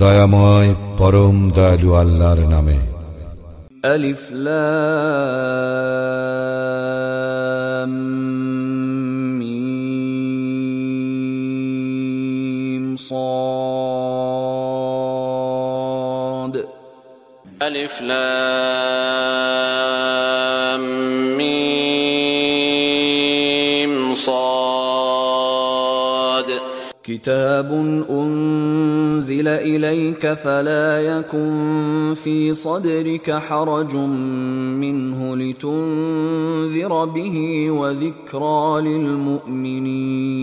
দয়াময় পরম দয়ালু আল্লাহর নামে। আলিফ লাম মিম صاد আলিফ লাম মিম صاد كتاب أنزل إليك فلا يكن في صدرك حرج منه لتنذر به وذكرى للمؤمنين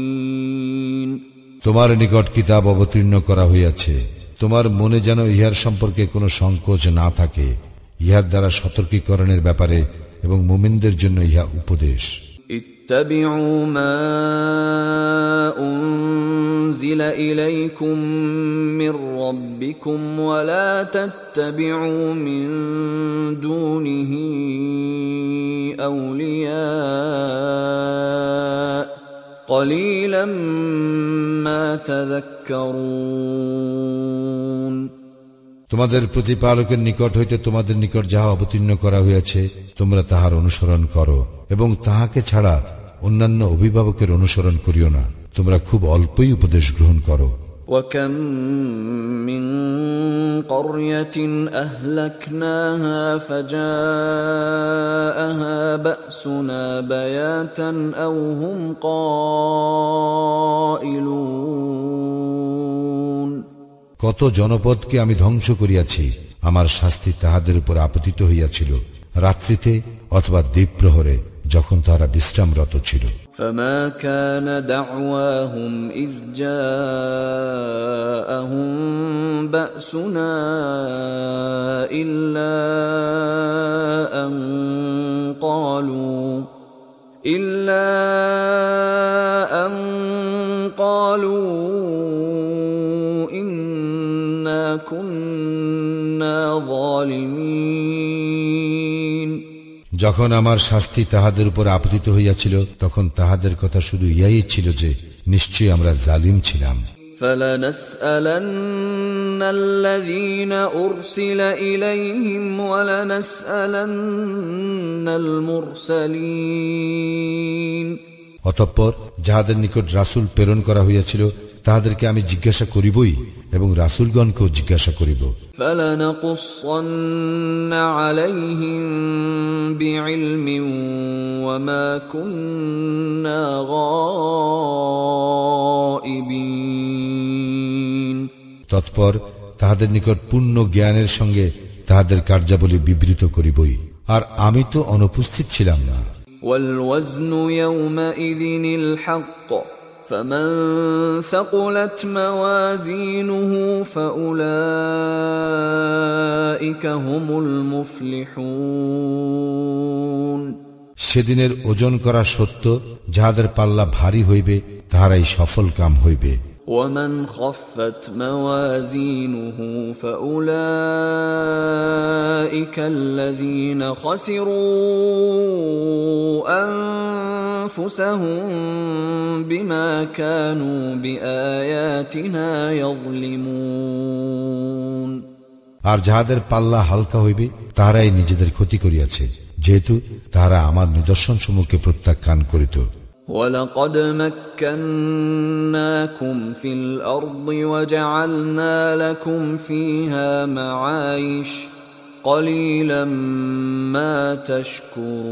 তোমার নিকট কিতাব অবতীর্ণ করা হইয়াছে, তোমার মনে যেন ইহার সম্পর্কে কোনো সংকোচ না থাকে, ইহার দ্বারা সতর্কীকরণের ব্যাপারে এবং মুমিনদের জন্য ইহা উপদেশ। اتبعوا ما أنزل إليكم من ربكم ولا تتبعوا من دونه أولياء قليلا ما تذكرون তোমাদের প্রতিপালকের নিকট হইতে তোমাদের নিকট যাহা অবতীর্ণ করা হইয়াছে তোমরা তাহার অনুসরণ করো এবং তাহাকে ছাড়া অন্যান্য অভিভাবকের অনুসরণ করিও না, তোমরা খুব অল্পই উপদেশ গ্রহণ করো। وكم من قرية أهلكناها فجاءها بأسنا بياتا أو هم قائلون কত জনপদকে আমি ধ্বংস করিয়াছি, আমার শাস্তি তাহাদের উপর আপতিত হইয়াছিল রাত্রিতে অথবা দ্বীপ্রহরে, যখন তারা বিশ্রামরত ছিল। فما كان دعواهم إذ جاءهم بأسنا إلا أن قالوا إنا كنا ظالمين যখন আমার শাস্তি তাহাদের উপর আপতিত হইয়াছিল তখন তাহাদের কথা শুধু ইহাই ছিল যে নিশ্চয়ই আমরা জালিম ছিলাম। فلنسألن الذين أرسل إليهم ولنسألن المرسلين অতঃপর যাহাদের নিকট রাসূল প্রেরণ করা হইয়াছিল তাহাদেরকে আমি জিজ্ঞাসা করিবই এবং রাসূলগণকেও জিজ্ঞাসা করিব। فلنقصن عليهم بعلم وما كنا غائبين তৎপর তাহাদের নিকট পূর্ণ জ্ঞানের সঙ্গে তাহাদের কার্যাবলী বিবৃত করিবই, আর আমি তো অনুপস্থিত ছিলাম না। والوزن يومئذ الحق فمن ثقلت موازينه فأولئك هم المفلحون সেদিনের ওজন করা সত্য, যাহাদের পাল্লা ভারী হইবে তাহারাই সফল কাম হইবে। ومن خفت موازينه فأولئك الذين خسروا أنفسهم بما كانوا بآياتنا يظلمون আর যাহাদের পাল্লা হালকা হইবে তাহারাই নিজেদের ক্ষতি করিয়াছে, যেহেতু তাহারা আমার নিদর্শন সমূহকে প্রত্যাখ্যান করিত। وَلَقَدْ مَكَّنَّاكُمْ فِي الْأَرْضِ وَجَعَلْنَا لَكُمْ فِيهَا مَعَايِشَ قَلِيلًا مَا تَشْكُرُونَ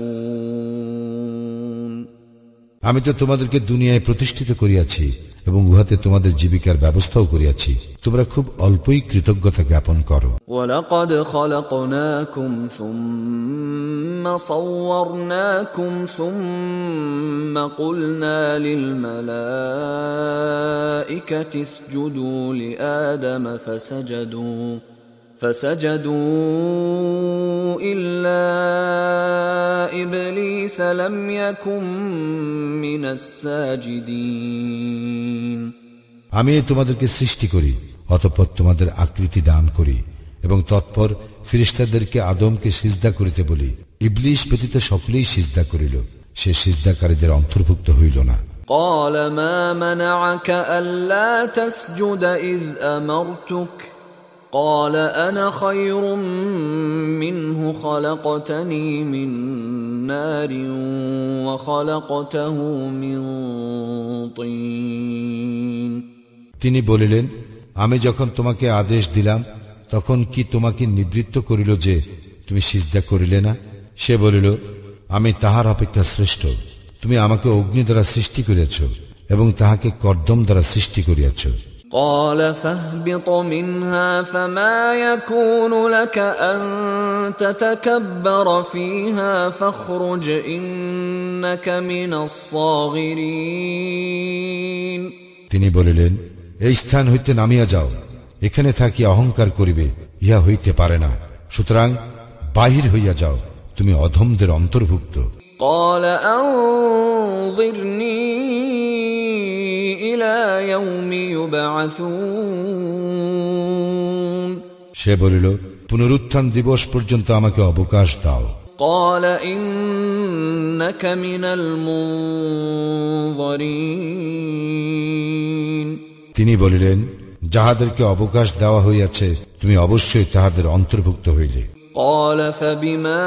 আমি তো তোমাদেরকে দুনিয়ায় প্রতিষ্ঠিত করিয়াছি এবং উহাতে তোমাদের জীবিকার ব্যবস্থাও করিয়াছি, তোমরা খুব অল্পই কৃতজ্ঞতা জ্ঞাপন করো। وَلَقَدْ خَلَقْنَاكُمْ ثُمَّ صَوَّرْنَاكُمْ ثُمَّ قُلْنَا لِلْمَلَائِكَةِ اسْجُدُوا لِآدَمَ فسجدوا إلا إبليس لم يكن من الساجدين আমি তোমাদেরকে সৃষ্টি করি, অতঃপর তোমাদের আকৃতি দান করি এবং তৎপর ফেরেশতাদেরকে আদমকে সিজদা করিতে বলি। ইবলিস ব্যতীত সকলেই সিজদা করিল, সে সিজদাকারীদের অন্তর্ভুক্ত হইল না। قال ما منعك ألا تسجد إذ أمرتك قال أنا خير منه خلقتني من نار وخلقته من طين তিনি বলিলেন, আমি যখন তোমাকে আদেশ দিলাম তখন কি তোমাকে নিবৃত্ত করিল যে তুমি সিজদা করিলে না? সে বলিল, আমি তাহার অপেক্ষা শ্রেষ্ঠ। তুমি আমাকে অগ্নি দ্বারা সৃষ্টি করিয়াছ এবং তাহাকে কর্দম দ্বারা সৃষ্টি করিয়াছ। قال فاهبط منها فما يكون لك أن تتكبر فيها فاخرج إنك من الصاغرين তিনি বলিলেন, এই স্থান হইতে নামিয়া যাও, এখানে থাকি অহংকার করিবে ইহা হইতে পারে না, সুতরাং বাহির হইয়া যাও, তুমি অধমদের অন্তর্ভুক্ত। قال أنظرني إلى يوم يبعثون সে বলিল, পুনরুত্থান দিবস পর্যন্ত আমাকে অবকাশ দাও। قال إنك من المنظرين তিনি বলিলেন, যাহাদেরকে অবকাশ দেওয়া হইয়াছে তুমি অবশ্যই তাহাদের অন্তর্ভুক্ত হইলে। قال فبما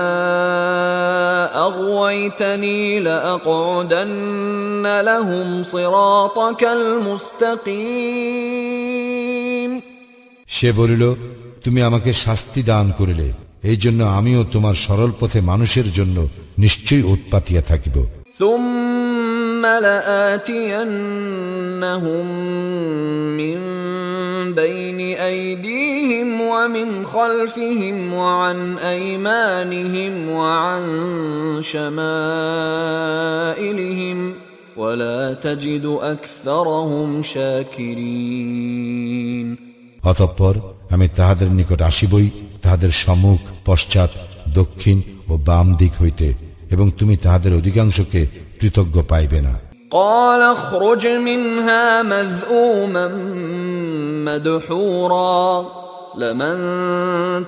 أغويتني لأقعدن لهم صراطك المستقيم সে বলিল, তুমি আমাকে শাস্তি দান করিলে, এই জন্য আমিও তোমার সরল পথে মানুষের জন্য নিশ্চয়ই উৎপাতিয়া থাকিব। ثم لآتينهم من بين أيديهم ومن خلفهم وعن أيمانهم وعن شمائلهم ولا تجد أكثرهم شاكرين অতঃপর আমি তাহাদের নিকট আসিবই, তাহাদের সম্মুখ, পশ্চাৎ, দক্ষিণ ও বাম দিক হইতে, এবং তুমি তাহাদের অধিকাংশকে কৃতজ্ঞ পাইবে না। قال اخرج منها مذءوما مدحورا لمن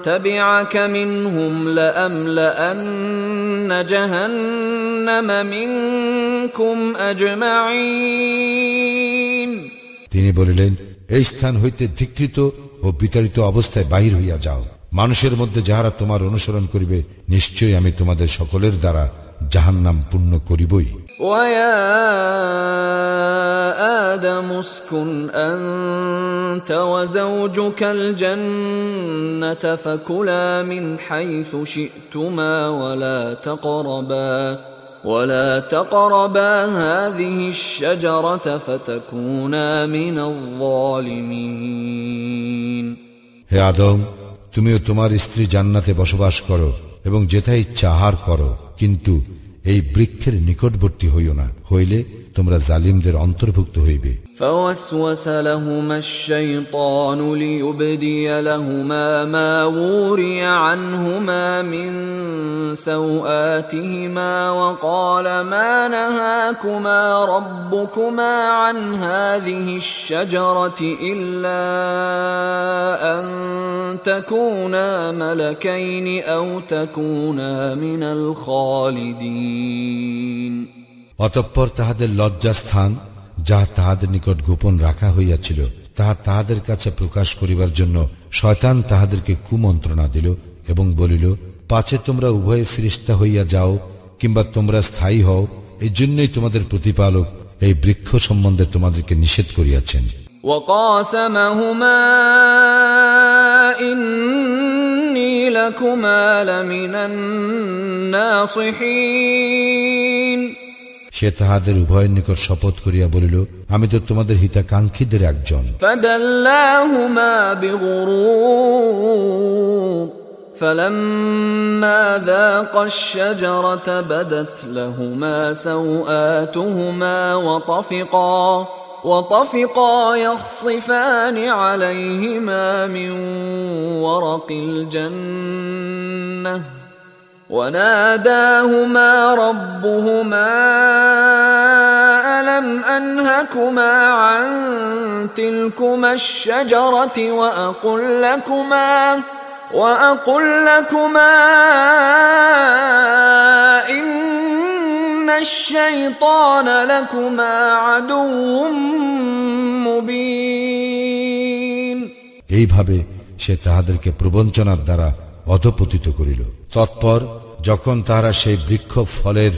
تبعك منهم لأملأن جهنم منكم أجمعين তিনি বলিলেন, এই স্থান হইতে ধিক্কৃত ও বিতাড়িত অবস্থায় বাহির হইয়া যাও। মানুষের মধ্যে যাহারা তোমার অনুসরণ করিবে, নিশ্চয়ই আমি তোমাদের সকলের দ্বারা জাহান্নাম পূর্ণ করিবই। ويا آدم اسكن أنت وزوجك الجنة فكلا من حيث شئتما ولا تقربا هذه الشجرة فتكونا من الظالمين হে আদম, তুমিও তোমার স্ত্রী জান্নাতে বসবাস করো এবং যেথা ইচ্ছা আহার করো, কিন্তু এই বৃক্ষের নিকটবর্তী হইও না, হইলে তোমরা জালিমদের অন্তর্ভুক্ত হইবে। فوسوس لهما الشيطان ليبدي لهما ما وري عنهما من سوآتهما وقال ما نهاكما ربكما عن هذه الشجرة إلا أن تكونا ملكين أو تكونا من الخالدين অতঃপর তাহাদের লজ্জাস্থান যাহা তাহাদের নিকট গোপন রাখা হইয়াছিল তাহা তাহাদের কাছে প্রকাশ করিবার জন্য শয়তান তাহাদেরকে কুমন্ত্রণা দিল এবং বলিল, পাছে তোমরা উভয়ে ফিরিস্তা হইয়া যাও কিংবা তোমরা স্থায়ী হও, এই জন্যই তোমাদের প্রতিপালক এই বৃক্ষ সম্বন্ধে তোমাদেরকে নিষেধ করিয়াছেন। وقاسمهما إني لكما لمن الناصحين সে তাহাদের উভয়ের নিকট শপথ করিয়া বলিল, আমি তো তোমাদের হিতাকাঙ্ক্ষীদের একজন। فدلاهما بغرور فلما ذاقا الشجرة بدت لهما سوآتهما وطفقا يخصفان عليهما من ورق الجنة وناداهما ربهما ألم أنهكما عن تلكما الشجرة وأقل لكما إن الشيطان لكما عدو مبين এইভাবে সে তাহাদেরকে প্রবঞ্চনার দ্বারা অধপতিত করিল। তৎপর যখন তাহারা সেই বৃক্ষ ফলের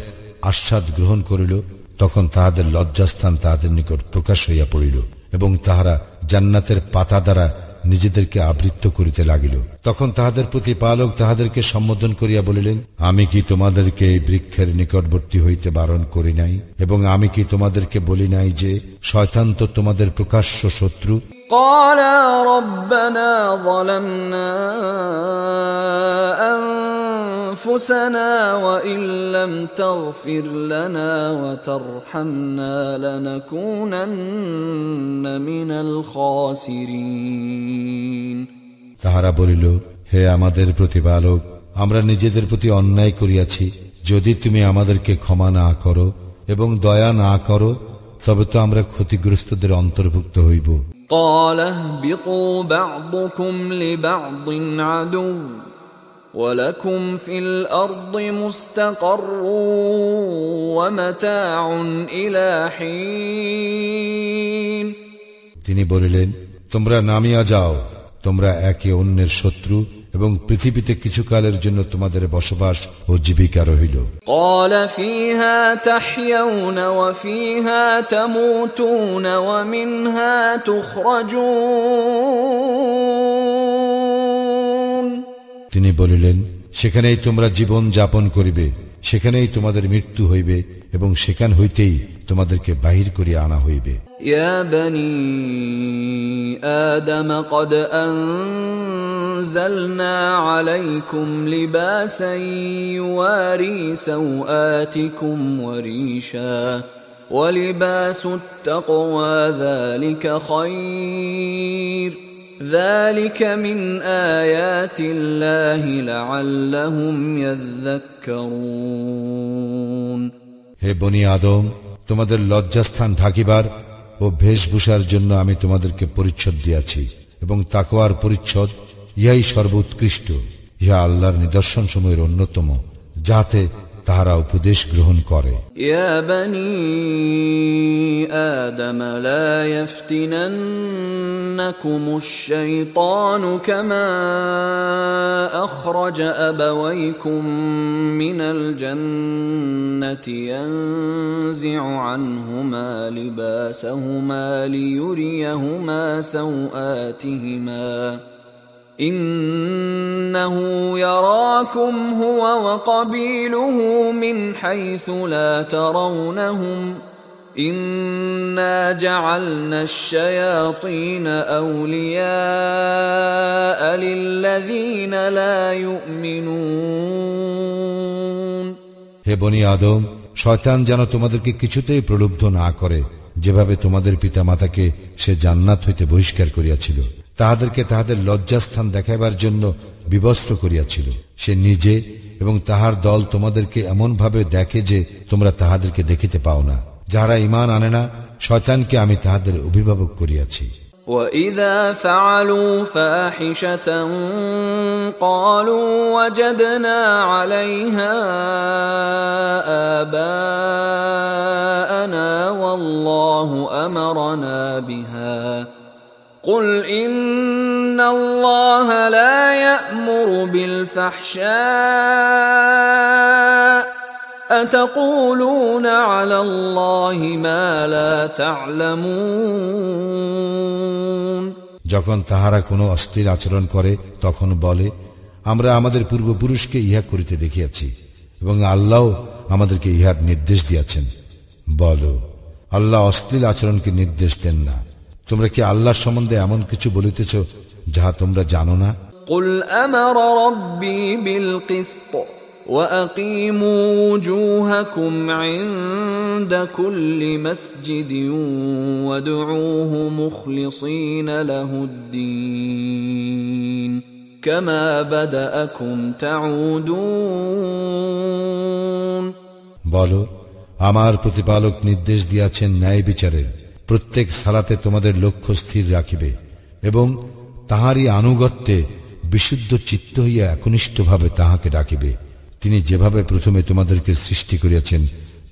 আস্বাদ গ্রহণ করিল, তখন তাহাদের লজ্জাস্থান তাহাদের নিকট প্রকাশ হইয়া পড়িল এবং তাহারা জান্নাতের পাতা দ্বারা নিজেদেরকে আবৃত্ত করিতে লাগিল। তখন তাহাদের প্রতিপালক তাহাদেরকে সম্বোধন করিয়া বলিলেন, আমি কি তোমাদেরকে এই বৃক্ষের নিকটবর্তী হইতে বারণ করি নাই? এবং আমি কি তোমাদেরকে বলি নাই যে শয়তান তো তোমাদের প্রকাশ্য শত্রু? قالا ربنا ظلمنا أنفسنا وإن لم تغفر لنا وترحمنا لنكونن من الخاسرين তাহারা বলিল, হে আমাদের প্রতিপালক, আমরা নিজেদের প্রতি অন্যায় করিয়াছি। যদি তুমি আমাদেরকে ক্ষমা না করো এবং দয়া না করো, তবে তো আমরা ক্ষতিগ্রস্তদের অন্তর্ভুক্ত হইব। قال اهبطوا بعضكم لبعض عدو ولكم في الأرض مستقر ومتاع إلى حين তিনি বলিলেন, তোমরা নামিয়া যাও, তোমরা একে অন্যের শত্রু এবং পৃথিবীতে কিছুকালের জন্য তোমাদের বসবাস ও জীবিকা রহিল। قال فيها تحيون وفيها تموتون ومنها تخرجون তিনি বলিলেন, সেখানেই তোমরা জীবন যাপন করিবে, সেখানেই তোমাদের মৃত্যু হইবে এবং সেখান হইতেই তোমাদেরকে বাহির করিয়া আনা হইবে। يا بني آدم قد أنزلنا عليكم لباسا يواري سوآتكم وريشا ولباس التقوى ذلك خير ذلك من آيات الله لعلهم يذكرون হে বনি আদম, তোমাদের লজ্জাস্থান ঢাকিবার ও বেশভূষার জন্য আমি তোমাদেরকে পরিচ্ছদ দিয়াছি এবং তাকওয়ার পরিচ্ছদ ইহাই সর্বোৎকৃষ্ট। ইহা আল্লাহর নিদর্শন সমূহের অন্যতম, যাতে তাহারা উপদেশ গ্রহণ করে। ইয়া বনি আদম লা ইফতিনান্নাকুমুশ শাইতানু কামা আখরাজা আবাওয়াইকুম মিনাল জান্নাতি ইয়ানজিউ আনহুমা লিবাসাহুমা লিয়ুরিয়াহুমা সাওআতিহিমা إنه يراكم هو وقبيله من حيث لا ترونهم إنا جعلنا الشياطين أولياء للذين لا يؤمنون হে বনি আদম, শয়তান যেন তোমাদেরকে কিছুতেই প্রলুব্ধ না করে, যেভাবে তোমাদের পিতামাতাকে সে জান্নাত হইতে বহিষ্কার করিয়াছিল, তাহাদেরকে তাহাদের লজ্জাস্থান দেখাইবার জন্য বিবস্ত্র করিয়াছিল। সে নিজে এবং তাহার দল তোমাদেরকে এমন ভাবে দেখে যে তোমরা তাহাদেরকে দেখিতে পাও না। যারা ঈমান আনে না, শয়তানকে আমি তাহাদের অভিভাবক করিয়াছি। وَإِذَا فَعَلُوا فَاحِشَةً قَالُوا وَجَدْنَا عَلَيْهَا آبَاءَنَا وَاللَّهُ أَمَرَنَا بِهَا قُلْ إِنَّ اللَّهَ لَا يَأْمُرُ بِالْفَحْشَاءِ أَتَقُولُونَ عَلَى اللَّهِ مَا لَا تَعْلَمُونَ যখন তাহারা কোনো অশ্লীল আচরণ করে, তখন বলে, আমরা আমাদের পূর্বপুরুষকে ইহা করিতে দেখিয়াছি এবং আল্লাহ আমাদেরকে ইহার নির্দেশ দিয়াছেন। বলো, আল্লাহ অশ্লীল আচরণকে নির্দেশ দেন না। তোমরা কি আল্লাহর সম্বন্ধে এমন কিছু বলিতেছ যাহা তোমরা জানো না? قُلْ أَمَرَ رَبِّي بِالْقِسْطِ وَأَقِيمُوا وُجُوهَكُمْ عِندَ كُلِّ مَسْجِدٍ وَادْعُوهُ مُخْلِصِينَ لَهُ الدِّينَ كَمَا بَدَأَكُمْ تَعُودُونَ বলো, আমার প্রতিপালক নির্দেশ দিয়াছেন ন্যায় বিচারের। প্রত্যেক সালাতে তোমাদের লক্ষ্য স্থির রাখিবে এবং তাহারই আনুগত্যে বিশুদ্ধ চিত্ত হইয়া একনিষ্ঠভাবে তাহাকে ডাকিবে। তিনি যেভাবে প্রথমে তোমাদেরকে সৃষ্টি করিয়াছেন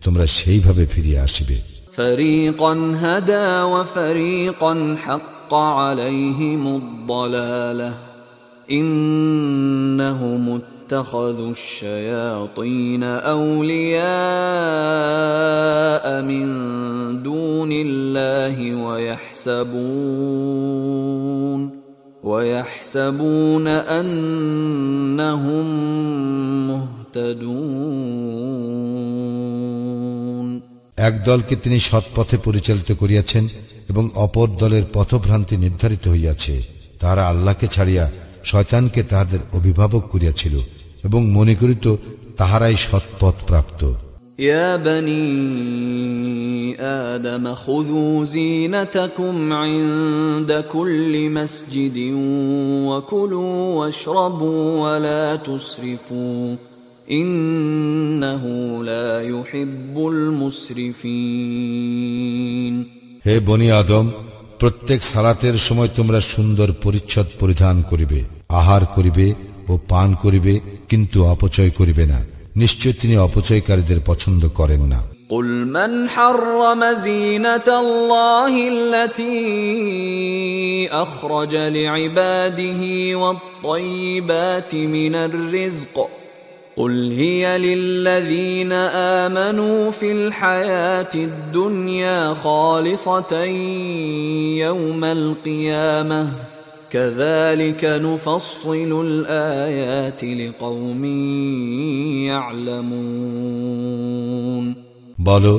তোমরা সেইভাবে ফিরিয়ে আসিবে। فريقا هدى وفريقا حق عليهم الضلالة إنهم اتخذوا الشياطين أولياء من دون الله ويحسبون أنهم مهتدون এক দলকে তিনি সৎপথে পরিচালিত করিয়াছেন এবং অপর দলের পথভ্রান্তি নির্ধারিত হইয়াছে। তাহারা আল্লাহকে ছাড়িয়া শয়তানকে তাহাদের অভিভাবক করিয়াছিল এবং মনে করিত তাহারাই সৎপথ প্রাপ্ত। يا بني آدم خذوا زينتكم عند كل مسجد وكلوا واشربوا ولا تسرفوا إنه لا يحب المسرفين হে বনি আদম, প্রত্যেক সালাতের সময় তোমরা সুন্দর পরিচ্ছদ পরিধান করিবে, আহার করিবে ও পান করিবে, কিন্তু অপচয় করিবে না। নিশ্চয় তিনি অপচয়কারীদের পছন্দ করেন না। قل من حرم زينة الله التي أخرج لعباده والطيبات من الرزق قل هي للذين آمنوا في الحياة الدنيا خالصة يوم القيامة كذلك نفصل الآيات لقوم يعلمون বলো,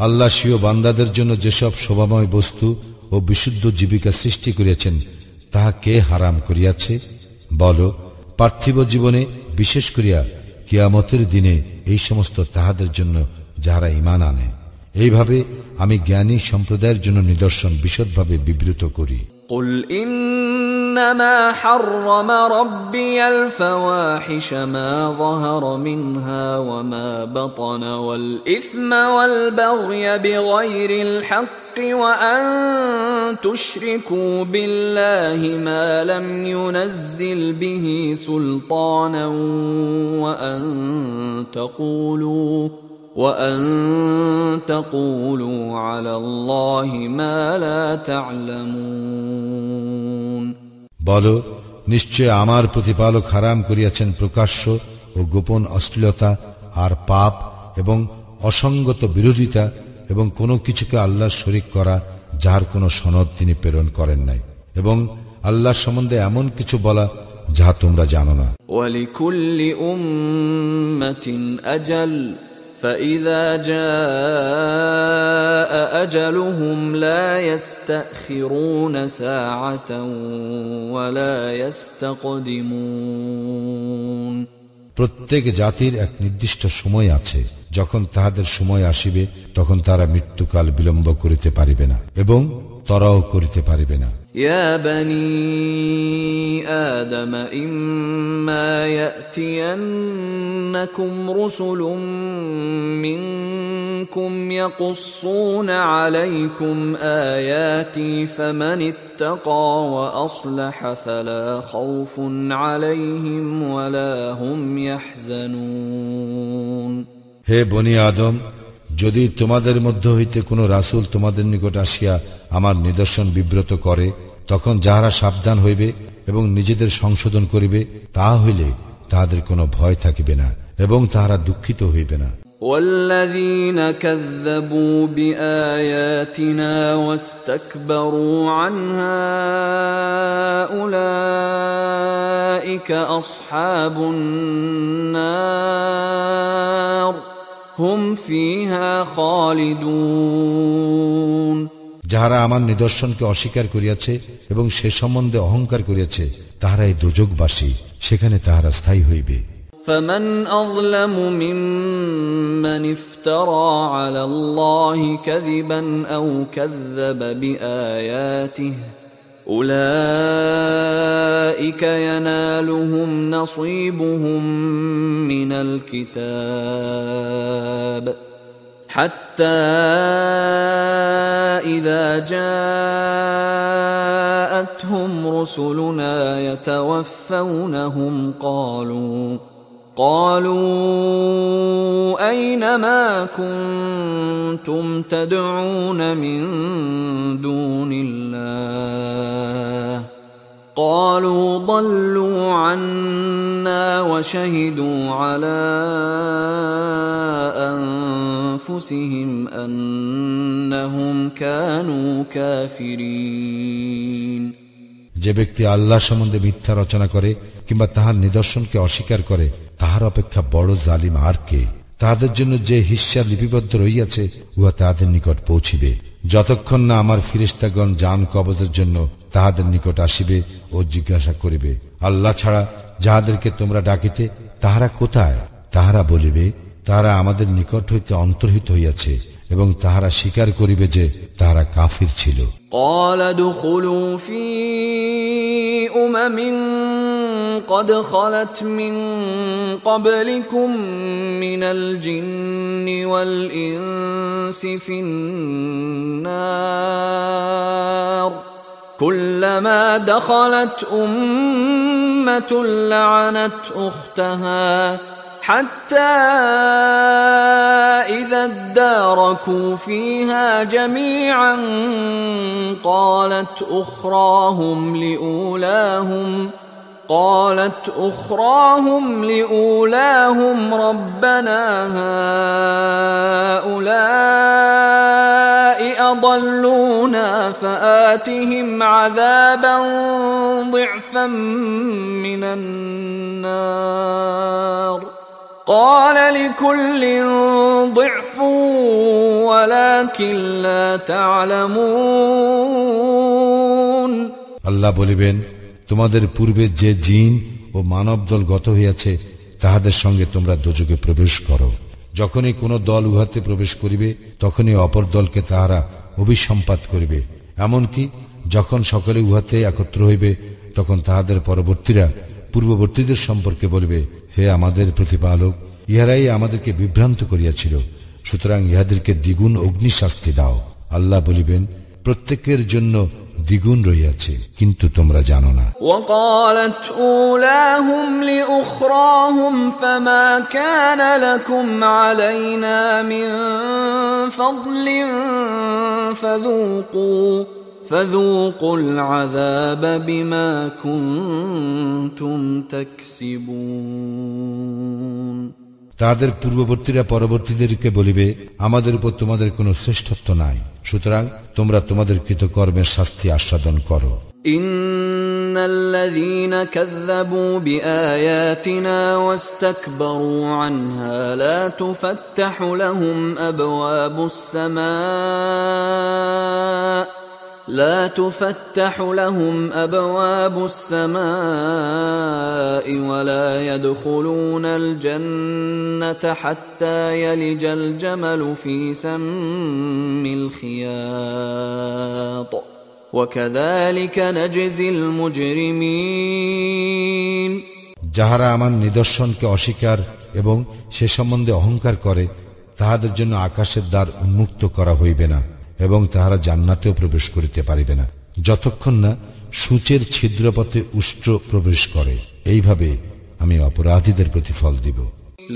আল্লাহ স্বীয় বান্দাদের জন্য যেসব শোভাময় বস্তু ও বিশুদ্ধ জীবিকা সৃষ্টি করিয়াছেন তাহা কে হারাম করিয়াছে? বলো, পার্থিব জীবনে বিশেষ করিয়া কিয়ামতের দিনে এই সমস্ত তাহাদের জন্য যাহারা ঈমান আনে। এইভাবে আমি জ্ঞানী সম্প্রদায়ের জন্য নিদর্শন বিশদভাবে বিবৃত করি। قل إنما حرم ربي الفواحش ما ظهر منها وما بطن والإثم والبغي بغير الحق وأن تشركوا بالله ما لم ينزل به سلطانا وأن تقولوا على الله ما لا تعلمون বলো, নিশ্চয় আমার প্রতিপালক হারাম করিয়াছেন প্রকাশ্য ও গোপন অশ্লীলতা আর পাপ এবং অসঙ্গত বিরোধিতা এবং কোনো কিছুকে আল্লাহর শরীক করা যার কোনো সনদ তিনি প্রেরণ করেন নাই, এবং আল্লাহর সম্বন্ধে এমন কিছু বলা যাহা তোমরা জানো না। وَلِكُلِّ أُمَّةٍ أَجَلٌ فَإِذَا جَاءَ أَجَلُهُمْ لَا يَسْتَأْخِرُونَ سَاعَةً وَلَا يَسْتَقْدِمُونَ প্রত্যেক জাতির এক নির্দিষ্ট সময় আছে, যখন তাহাদের সময় আসিবে তখন তারা মৃত্যুকাল বিলম্ব করিতে পারিবে না এবং তরাও করিতে পারিবে না। يا بني آدم إما يأتينكم رسل منكم يقصون عليكم آياتي فمن اتقى وأصلح فلا خوف عليهم ولا هم يحزنون হে বনি আদম, যদি তোমাদের মধ্য হইতে কোনো রাসূল তোমাদের নিকট আসিয়া আমার নিদর্শন বিব্রত করে, তখন যাহারা সাবধান হইবে এবং নিজেদের সংশোধন করিবে, তাহা হইলে তাহাদের কোনো ভয় থাকিবে না এবং তাহারা দুঃখিত হইবে না। والذين كذبوا بآياتنا واستكبروا عنها أولئك أصحاب النار هم فيها خالدون যাহারা আমার নিদর্শনকে অস্বীকার করিয়াছে এবং সে সম্বন্ধে অহংকার করিয়াছে তাহারাই দোজখবাসী, সেখানে তাহারা স্থায়ী হইবে। فمن أظلم ممن افترى على الله كذبا أو كذب بآياته أولئك ينالهم نصيبهم من الكتاب حتى إذا جاءتهم رسلنا يتوفونهم قالوا أين ما كنتم تدعون من دون الله قالوا ضلوا عنا وشهدوا على أنفسهم أنهم كانوا كافرين। যে ব্যক্তি আল্লাহ সম্বন্ধে মিথ্যা রচনা করে কিংবা তাহার নিদর্শনকে অস্বীকার করে তাহার অপেক্ষা বড় জালিম আর কে? তাহাদের জন্য যে হিস্সা লিপিবদ্ধ রহিয়াছে উহা তাহাদের নিকট পৌঁছিবে, যতক্ষণ না আমার ফিরেশতাগণ জান কবজের জন্য তাহাদের নিকট আসিবে ও জিজ্ঞাসা করিবে, আল্লাহ ছাড়া যাহাদেরকে তোমরা ডাকিতে তাহারা কোথায়? তাহারা বলিবে, তাহারা আমাদের নিকট হইতে অন্তর্হিত হইয়াছে, এবং তাহারা স্বীকার করিবে যে তাহারা কাফির ছিল। قال ادخلوا في أمم قد خلت من قبلكم من الجن والإنس في النار كلما دخلت أمة لعنت أختها حتى إذا اداركوا فيها جميعا قالت أخراهم لأولاهم ربنا هؤلاء أضلونا فآتهم عذابا ضعفا من النار قال لكل ضعف ولكن لا تعلمون। আল্লাহ বলিবেন, তোমাদের পূর্বে যে জিন ও মানব দল গত হইয়াছে তাহাদের সঙ্গে তোমরা দোজখে প্রবেশ করো। যখনই কোন দল উহাতে প্রবেশ করিবে তখনই অপর দলকে তাহারা অভিসম্পাত করিবে। এমনকি যখন সকলে উহাতে একত্র হইবে তখন তাহাদের পরবর্তীরা পূর্ববর্তীদের সম্পর্কে বলবে, হে আমাদের প্রতিপালক, ইহারাই আমাদেরকে বিভ্রান্ত করিয়াছিল, সুতরাং ইহাদেরকে দ্বিগুণ অগ্নিশাস্তি দাও। আল্লাহ বলিবেন, প্রত্যেকের জন্য দ্বিগুণ রহিয়াছে, কিন্তু তোমরা জানো না। وقالت أولاهم لأخراهم فما كان لكم علينا من فضل فذوقوا العذاب بما كنتم تكسبون। তাদের পূর্ববর্তীরা পরবর্তীদেরকে বলিবে, আমাদের উপর তোমাদের কোনো শ্রেষ্ঠত্ব নাই, সুতরাং তোমরা তোমাদের কৃতকর্মের শাস্তি আস্বাদন করো। ইন্নাল্লাযীনা কাযযাবু বিআয়াতিনা ওয়াস্তাকবারু আনহা লা তুফাত্তাহু লাহুম আবওয়াবুস সামা' لا تفتح لهم أبواب السماء ولا يدخلون الجنة حتى يلج الجمل في سم الخياط وكذلك نجزي المجرمين। যাহারা আমার নিদর্শনকে অস্বীকার এবং সে সম্বন্ধে অহংকার করে তাহাদের জন্য আকাশের দ্বার উন্মুক্ত করা হইবে না এবং তাহারা জান্নাতেও প্রবেশ করিতে পারিবে না যতক্ষণ না সূচের ছিদ্রপথে উষ্ট্র প্রবেশ করে। এইভাবে আমি অপরাধীদের প্রতিফল দিব।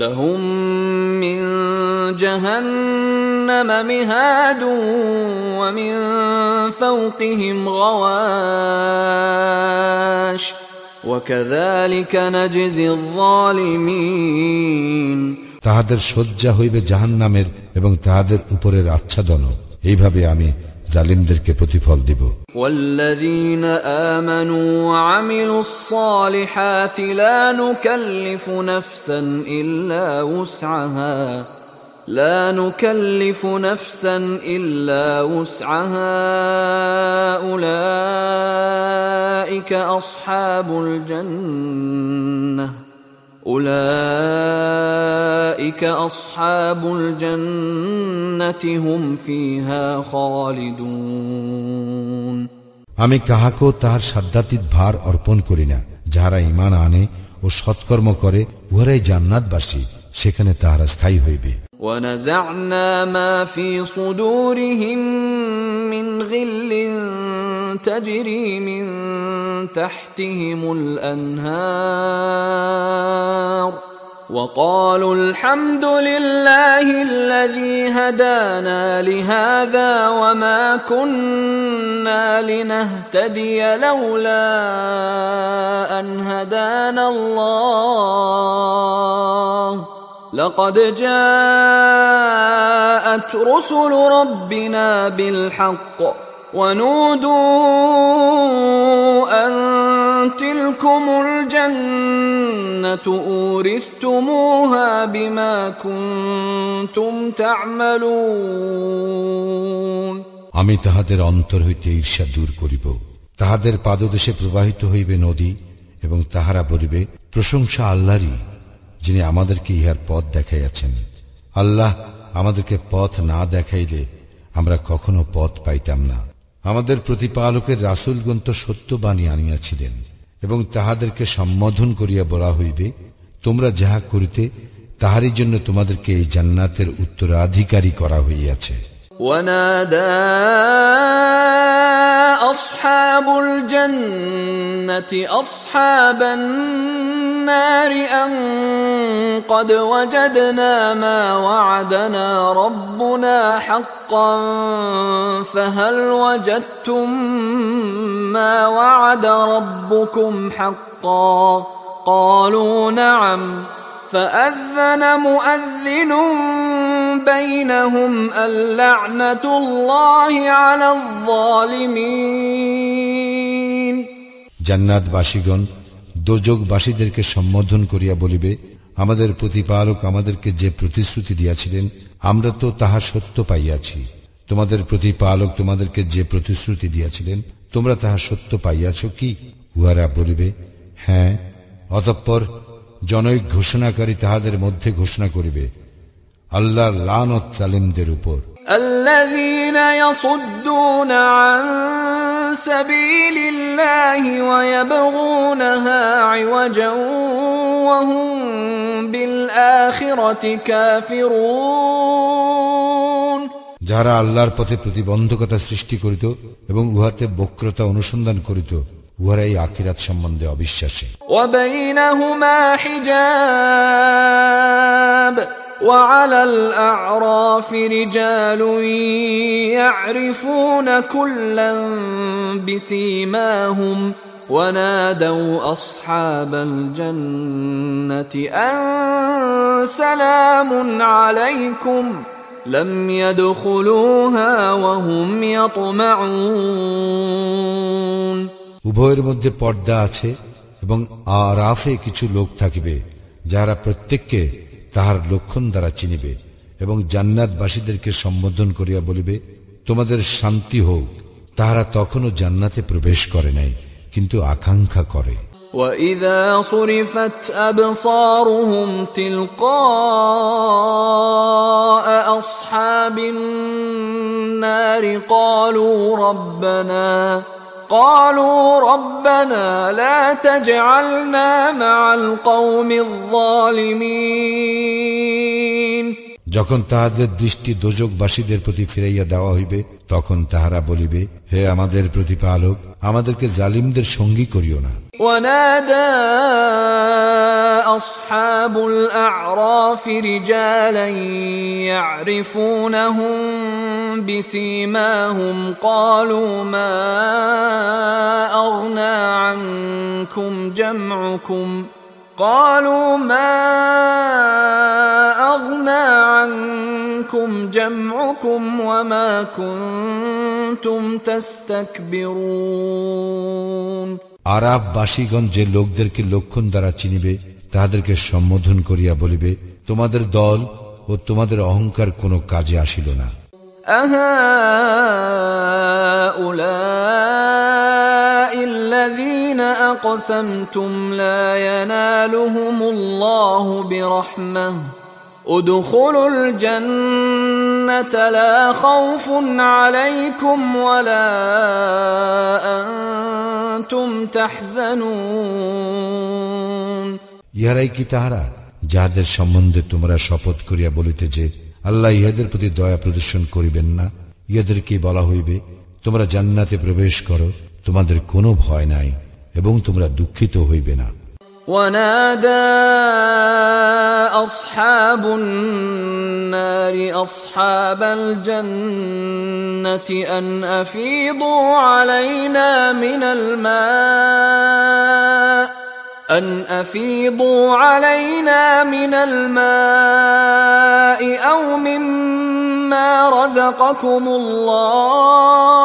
লাহুম মিন জাহান্নাম মিহাদুন ওয়া মিন ফাওকিহিম গাওয়াশ ওয়া কাযালিকা নাজজিল যালিমিন। তাহাদের শয্যা হইবে জাহান্নামের এবং তাহাদের উপরের আচ্ছাদন। এইভাবে আমি জালিমদেরকে প্রতিফল দিব। والذين آمنوا وعملوا الصالحات لا نكلف نفسا إلا وسعها أولئك أصحاب الجنة هم فيها خالدون। আমি কাহাকেও তাহার সাধ্যাতীত ভার অর্পণ করি না। যাহারা ঈমান আনে ও সৎকর্ম করে উহারাই জান্নাতবাসী, সেখানে তাহারা স্থায়ী হইবে। ونزعنا ما في صدورهم من غل تجري من تحتهم الأنهار وقالوا الحمد لله الذي هدانا لهذا وما كنا لنهتدي لولا أن هدانا الله لقد جاءت رسل ربنا بالحق ونودوا أن تلكم الجنة أورثتموها بما كنتم تعملون আমি তাহাদের অন্তর হইতে ঈর্ষা দূর করিব, তাহাদের পাদদেশে প্রবাহিত হইবে নদী, এবং তাহারা বলিবে প্রশংসা আল্লাহরই, যিনি আমাদেরকে ইহার পথ দেখাইয়াছেন। আল্লাহ আমাদেরকে পথ না দেখাইলে আমরা কখনো পথ পাইতাম না। আমাদের প্রতিপালকের রাসূলগণ তো সত্যবাণী আনিয়াছিলেন, এবং তাহাদেরকে সম্বোধন করিয়া বলা হইবে, তোমরা যাহা করিতে তাহারই জন্য তোমাদেরকে এই জান্নাতের উত্তরাধিকারী করা হইয়াছে। ونادى أصحاب الجنة أصحاب النار أن قد وجدنا ما وعدنا ربنا حقا فهل وجدتم ما وعد ربكم حقا قالوا نعم فأذن مؤذن بينهم اللعنة الله على الظالمين জান্নাতবাসীগণ দোজখবাসীদেরকে সম্বোধন করিয়া বলিবে, আমাদের প্রতিপালক আমাদেরকে যে প্রতিশ্রুতি দিয়াছিলেন আমরা তো তাহা সত্য পাইয়াছি। তোমাদের প্রতিপালক তোমাদেরকে যে প্রতিশ্রুতি দিয়াছিলেন তোমরা তাহা সত্য পাইয়াছ কি? উহারা বলিবে, হ্যাঁ। অতঃপর জনৈক ঘোষণাকারী তাহাদের মধ্যে ঘোষণা করিবে, আল্লাহর লানত জালিমদের উপর। الذين يصدون عن سبيل الله ويبغونها عوجا وهم بالآخرة كافرون যারা আল্লাহর পথে প্রতিবন্ধকতা সৃষ্টি করিত এবং উহাতে বক্রতা অনুসন্ধান করিত, উহারাই আখিরাত সম্বন্ধে অবিশ্বাসী। وبينهما حجاب وعلى الأعراف رجال يعرفون كلا بسيماهم ونادوا أصحاب الجنة أن سلام عليكم لم يدخلوها وهم يطمعون উভয়ের মধ্যে পর্দা আছে এবং আরাফে কিছু লোক থাকিবে যারা প্রত্যেককে তাহার লক্ষণ দ্বারা চিনিবে এবং জান্নাতবাসীদেরকে সম্বোধন করিয়া বলিবে, তোমাদের শান্তি হোক। তাহারা তখনও জান্নাতে প্রবেশ করে নাই, কিন্তু আকাঙ্ক্ষা করে। وَإِذَا صُرِفَتْ أَبْصَارُهُمْ تِلْقَاءَ أَصْحَابِ النَّارِ قالوا ربنا لا تجعلنا مع القوم الظالمين যখন তাহাদের দৃষ্টি দোজখবাসীদের প্রতি ফিরাইয়া দেওয়া হইবে তখন তাহারা বলিবে, হে আমাদের প্রতিপালক, আমাদেরকে জালিমদের সঙ্গী করিও না। ونادى أصحاب الأعراف رجالا يعرفونهم بسيماهم قالوا ما أغنى عنكم جمعكم وما كنتم تستكبرون আরাববাসীগণ যে লোকদেরকে লক্ষণ দ্বারা চিনিবে তাহাদেরকে সম্বোধন করিয়া বলিবে, তোমাদের দল ও তোমাদের অহংকার কোনো কাজে আসিল না। أهؤلاء الذين أقسمتم لا ينالهم الله برحمة ادخلوا الجنة لا خوف عليكم ولا أنتم تحزنون ইহারাই কি তাহারা যাহাদের সম্বন্ধে তোমরা শপথ করিয়া বলিতে যে আল্লাহ ইহাদের প্রতি দয়া প্রদর্শন করিবেন না? ইহাদেরকে বলা হইবে, তোমরা জান্নাতে প্রবেশ করো, তোমাদের কোনো ভয় নাই এবং তোমরা দুঃখিত হইবে না। ونادى أصحاب النار أصحاب الجنة أن أفيضوا علينا من الماء أو مما رزقكم الله